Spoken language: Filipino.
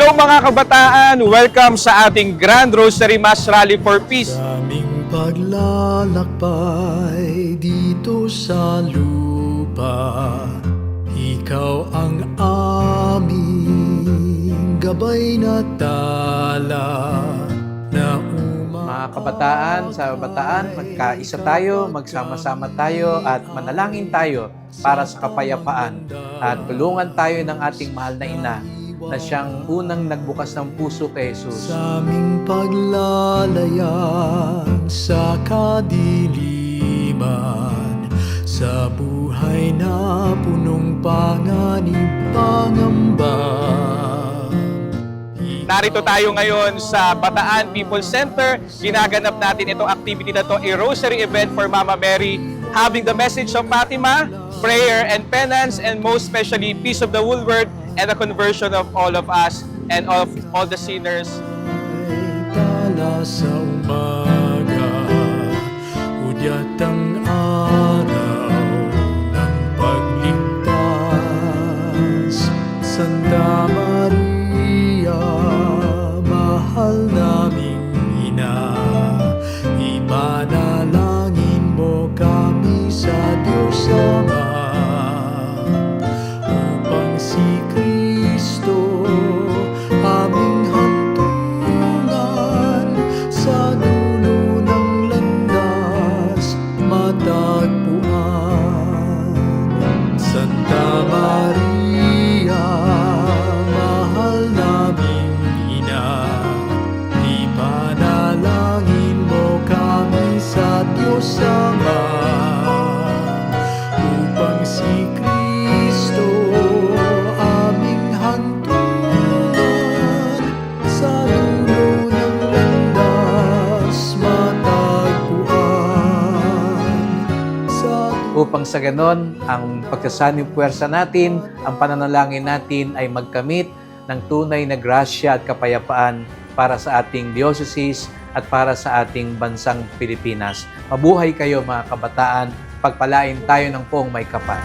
Hello mga kabataan! Welcome sa ating Grand Rosary Mass Rally for Peace. Daming paglalakbay dito sa lupa, ikaw ang aming gabay na tala na Mga kabataan, sa bataan, magkaisa tayo, magsama-sama tayo at manalangin tayo para sa kapayapaan at tulungan tayo ng ating mahal na ina na siyang unang nagbukas ng puso kay Jesus. sa aming paglalayan sa kadiliman, sa buhay na punong panganib pangamba. Narito tayo ngayon sa Bataan People Center. Ginaganap natin itong activity na to, a rosary event for Mama Mary, having the message of Fatima, prayer and penance, and most especially peace of the whole world and the conversion of all of us and of all the sinners. Ay tala sa umaga, udyat ang araw ng pagligtas. Santa Maria, mahal naming ina, ipanalangin mo kami sa Diyos Ama, upang si Kristo aming hantungan sa dulo ng landas matagpuan. Santa Maria, mahal naming ina, ipanalangin mo kami sa Diyos Ama, upang si Kristo aming hantungan sa dulo ng landas matagpuan. Upang sa ganon, ang pagkasanib puwersa natin, ang pananalangin natin ay magkamit ng tunay na grasya at kapayapaan para sa ating diocese at para sa ating bansang Pilipinas. Mabuhay kayo mga kabataan, pagpalain tayo ng poong may kapal.